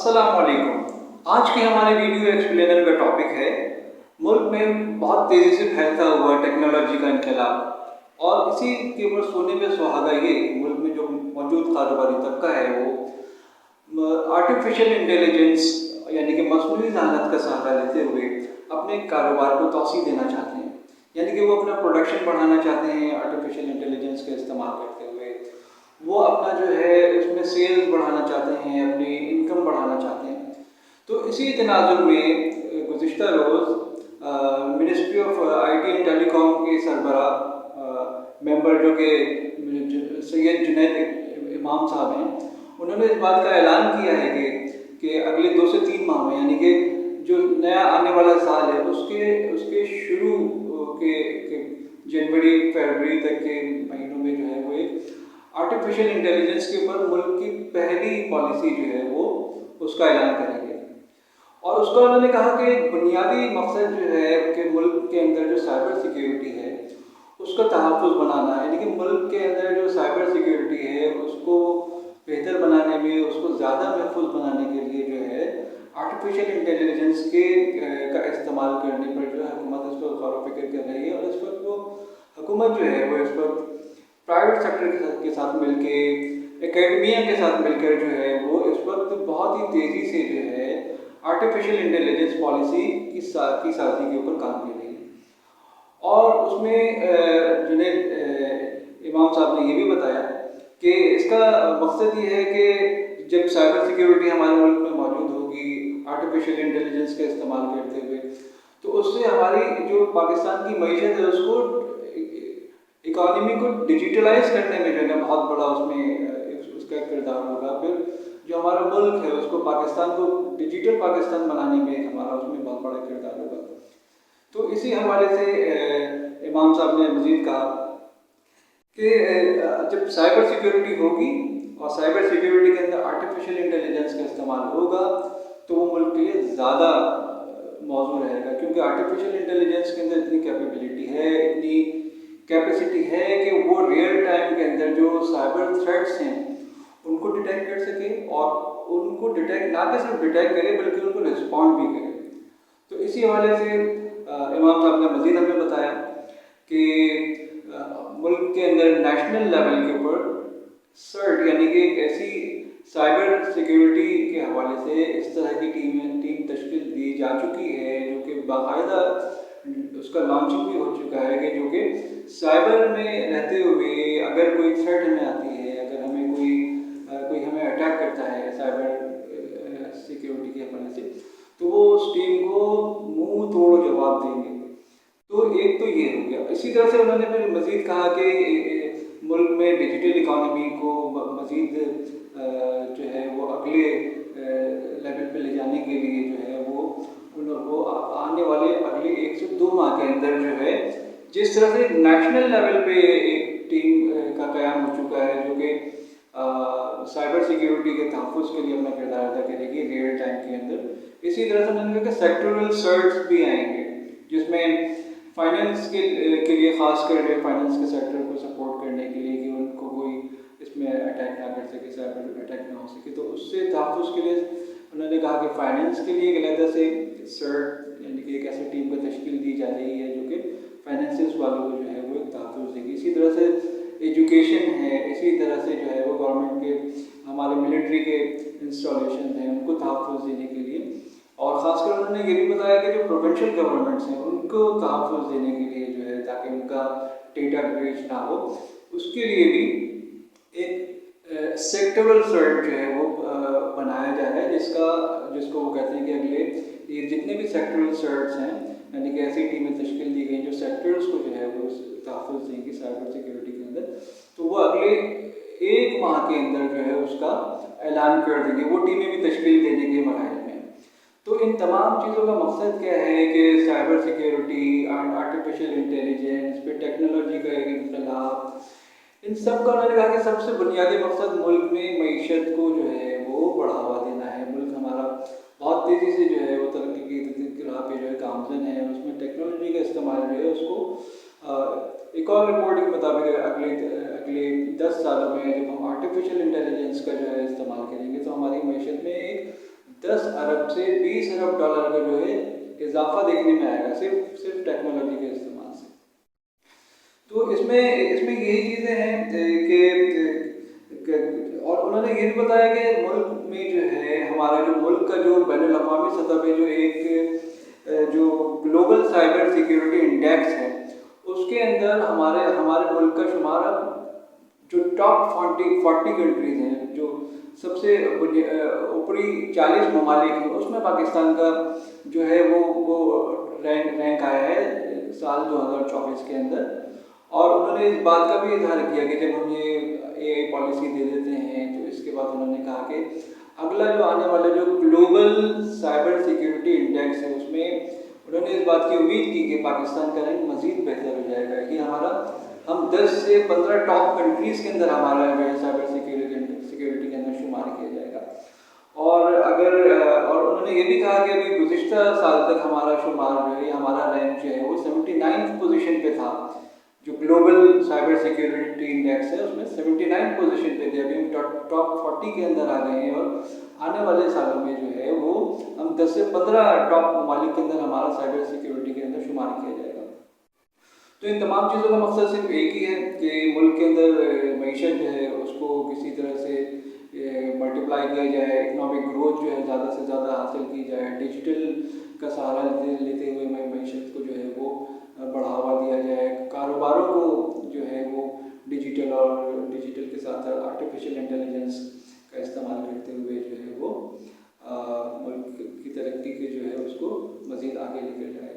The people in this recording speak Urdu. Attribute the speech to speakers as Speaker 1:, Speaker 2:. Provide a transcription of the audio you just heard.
Speaker 1: السلام علیکم۔ آج کے ہمارے ویڈیو ایکسپلینر کا ٹاپک ہے ملک میں بہت تیزی سے پھیلتا ہوا ٹیکنالوجی کا انقلاب، اور اسی کے اوپر سونے میں سہاگا یہ کہ ملک میں جو موجود کاروباری طبقہ ہے وہ آرٹیفیشیل انٹیلیجنس یعنی کہ مصنوعی ذہانت کا سہارا لیتے ہوئے اپنے کاروبار کو توسیع دینا چاہتے ہیں، یعنی کہ وہ اپنا پروڈکشن بڑھانا چاہتے ہیں آرٹیفیشیل انٹیلیجنس کا استعمال کرتے ہوئے، وہ اپنا جو ہے اس میں سیلز بڑھانا چاہتے ہیں، اپنی انکم بڑھانا چاہتے ہیں۔ تو اسی تناظر میں گزشتہ روز ministry of I T and telecom کے سربراہ ممبر جو کہ سید جنید امام صاحب ہیں، انہوں نے اس بات کا اعلان کیا ہے کہ اگلے 2 سے 3 ماہ میں، یعنی کہ جو نیا آنے والا سال ہے اس کے شروع کے جنوری فروری تک کے مہینوں میں جو ہے وہ ایک آرٹیفیشیل انٹیلیجنس کے اوپر ملک کی پہلی پالیسی جو ہے وہ اس کا اعلان کریں گے۔ اور اس کا انہوں نے کہا کہ بنیادی مقصد جو ہے کہ ملک کے اندر جو سائبر سیکیورٹی ہے اس کا تحفظ بنانا، یعنی کہ ملک کے اندر جو سائبر سیکیورٹی ہے اس کو بہتر بنانے میں، اس کو زیادہ محفوظ بنانے کے لیے جو ہے آرٹیفیشیل انٹیلیجنس کا استعمال کرنے پر جو ہے حکومت اس پر غور و فکر کر رہی ہے، اور اس وقت وہ حکومت جو ہے وہ اس وقت پرائیویٹ سیکٹر کے ساتھ مل کے، اکیڈمیا کے ساتھ مل کر جو ہے وہ اس وقت بہت ہی تیزی سے جو ہے آرٹیفیشیل انٹیلیجنس پالیسی کی سازی کے اوپر کام کر رہی ہے۔ اور اس میں جنید امام صاحب نے یہ بھی بتایا کہ اس کا مقصد یہ ہے کہ جب سائبر سیکیورٹی ہمارے ملک میں موجود ہوگی آرٹیفیشیل انٹیلیجنس کا استعمال کرتے ہوئے، تو اس سے ہماری جو پاکستان کی معیشت ہے اس کو، اکانومی کو ڈیجیٹلائز کرنے میں جو ہے نا بہت بڑا اس کا کردار ہوگا۔ پھر جو ہمارا ملک ہے اس کو، پاکستان کو ڈیجیٹل پاکستان بنانے میں ہمارا اس میں بہت بڑا کردار ہوگا۔ تو اسی حوالے سے امام صاحب نے مزید کہا کہ جب سائبر سیکیورٹی ہوگی اور سائبر سیکیورٹی کے اندر آرٹیفیشیل انٹیلیجنس کا استعمال ہوگا تو وہ ملک کے لیے زیادہ موزوں رہے گا، کیونکہ آرٹیفیشیل انٹیلیجنس کے اندر اتنی کیپیبلٹی ہے، اتنی کیپیسٹی ہے کہ وہ ریئل ٹائم کے اندر جو سائبر تھریٹس ہیں ان کو ڈیٹیکٹ کر سکے، اور ان کو ڈیٹیکٹ نہ کہ صرف ڈیٹیکٹ کرے بلکہ ان کو رسپونڈ بھی کرے۔ تو اسی حوالے سے امام صاحب نے مزید ہمیں بتایا کہ ملک کے اندر نیشنل لیول کے اوپر سرٹ، یعنی کہ ایک ایسی سائبر سیکیورٹی کے حوالے سے اس طرح کی ٹیم تشکیل دی جا چکی ہے جو کہ باقاعدہ اس کا لانچنگ بھی ہو چکا ہے، کہ جو کہ سائبر میں رہتے ہوئے اگر کوئی تھریٹ ہمیں آتی ہے، اگر ہمیں کوئی ہمیں اٹیک کرتا ہے سائبر سیکیورٹی کے حوالے سے، تو وہ اس ٹیم کو منہ توڑ جواب دیں گے۔ تو ایک تو یہ ہو گیا۔ اسی طرح سے انہوں نے پھر مزید کہا کہ ملک میں ڈیجیٹل اکانومی کو مزید جو ہے وہ اگلے لیول پہ لے جانے کے لیے جو ہے وہ آنے والے اگلے 1 سے 2 ماہ کے اندر جو ہے، جس طرح سے نیشنل لیول پہ ایک ٹیم کا قیام ہو چکا ہے جو کہ سائبر سیکیورٹی کے تحفظ کے لیے اپنا کردار ادا کرے گی ریئل ٹائم کے اندر، اسی طرح سے میں نے کہا کہ سیکٹورل سرٹس بھی آئیں گے جس میں فائنینس کے لیے، خاص کر فائنینس کے سیکٹر کو سپورٹ کرنے کے لیے کہ ان کو کوئی اس میں اٹیک نہ کر سکے، سائبر اٹیک نہ ہو سکے، تو اس سے تحفظ کے لیے انہوں نے کہا کہ فائنینس کے لیے علیحدہ سے سرٹ یعنی کہ ایک ایسی ٹیم کا تشکیل دی جا رہی ہے جو کہ فائنینسز والوں کو جو ہے وہ ایک تحفظ دے گی۔ اسی طرح سے ایجوکیشن ہے، اسی طرح سے جو ہے وہ گورنمنٹ کے، ہمارے ملٹری کے انسٹالیشن ہیں ان کو تحفظ دینے کے لیے، اور خاص کر انہوں نے یہ بھی بتایا کہ جو پروونشل گورنمنٹس ہیں ان کو تحفظ دینے کے لیے جو ہے تاکہ ان کا ڈیٹا بریچ نہ ہو، اس کے لیے بھی ایک سیکٹورل سرٹ جو ہے وہ بنایا جا رہا ہے، جس کو وہ کہتے ہیں کہ اگلے یہ جتنے بھی سیکٹورل سرٹس ہیں، یعنی کہ ایسی ٹیمیں تشکیل دی گئی جو سیکٹرز کو جو ہے وہ تحفظ دیں گی سائبر سیکیورٹی کے اندر، تو وہ اگلے 1 ماہ کے اندر جو ہے اس کا اعلان کر دیں گے، وہ ٹیمیں بھی تشکیل دینے کے مراحل میں۔ تو ان تمام چیزوں کا مقصد کیا ہے کہ cyber security and artificial intelligence پہ ٹیکنالوجی کا ایک انقلاب، ان سب کا انہوں نے کہا کہ سب سے بنیادی مقصد ملک میں معیشت کو جو ہے وہ بڑھاوا دینا ہے۔ ملک ہمارا بہت تیزی سے جو ہے وہ ترقی کی راہ پہ جو ہے گامزن ہے، اس میں ٹیکنالوجی کا استعمال جو ہے اس کو ایک اور رپورٹ کے مطابق اگلے 10 سالوں میں جب ہم آرٹیفیشیل انٹیلیجنس کا جو ہے استعمال کریں گے تو ہماری معیشت میں ایک 10 ارب سے 20 ارب ڈالر کا جو ہے اضافہ دیکھنے میں آئے گا صرف ٹیکنالوجی کے استعمال سے۔ تو اس میں یہی چیزیں ہیں اور انہوں نے یہ بھی بتایا کہ ملک میں جو ہے ہمارا جو ملک کا جو بین الاقوامی سطح پہ جو ایک جو گلوبل سائبر سیکیورٹی انڈیکس ہے اس کے اندر ہمارے ملک کا شمار اب جو ٹاپ 40 کنٹریز ہیں، جو سب سے اوپری 40 ممالک ہیں، اس میں پاکستان کا جو ہے وہ رینک آیا ہے سال 2024 کے اندر۔ اور انہوں نے اس بات کا بھی اظہار کیا کہ جب ہم یہ اے پالیسی دے دیتے ہیں تو اس کے بعد انہوں نے کہا کہ اگلا جو آنے والا جو گلوبل سائبر سیکیورٹی انڈیکس ہے اس میں انہوں نے اس بات کی امید کی کہ پاکستان کا رینک مزید بہتر ہو جائے گا، کہ ہم 10 سے 15 ٹاپ کنٹریز کے اندر ہمارا جو ہے سائبر سیکیورٹی کے اندر شمار کیا جائے گا۔ اور انہوں نے یہ بھی کہا کہ ابھی گزشتہ سال تک ہمارا شمار جو ہے ہمارا رینک جو ہے وہ 79 پوزیشن پہ تھا، جو گلوبل سائبر سیکیورٹی انڈیکس ہے اس میں 79 پوزیشن پہ تھے، ابھی ہم ٹاپ 40 کے اندر آ گئے ہیں، اور آنے والے سالوں میں جو ہے وہ ہم 10 سے 15 ٹاپ ممالک کے اندر ہمارا سائبر سیکیورٹی کے اندر شمار کیا جائے گا۔ تو ان تمام چیزوں کا مقصد صرف ایک ہی ہے کہ ملک کے اندر معیشت جو ہے اس کو کسی طرح سے ملٹیپلائی کیا جائے، اکنامک گروتھ جو ہے زیادہ سے زیادہ حاصل کی جائے، ڈیجیٹل کا سہارا لیتے ہوئے معیشت کو جو ہے وہ بڑھاوا دیا جائے، کاروباروں کو جو ہے وہ ڈیجیٹل کے ساتھ ساتھ آرٹیفیشیل انٹیلیجنس کا استعمال کرتے ہوئے جو ہے وہ ملک کی ترقی کے جو ہے اس کو مزید آگے لے کر جائے۔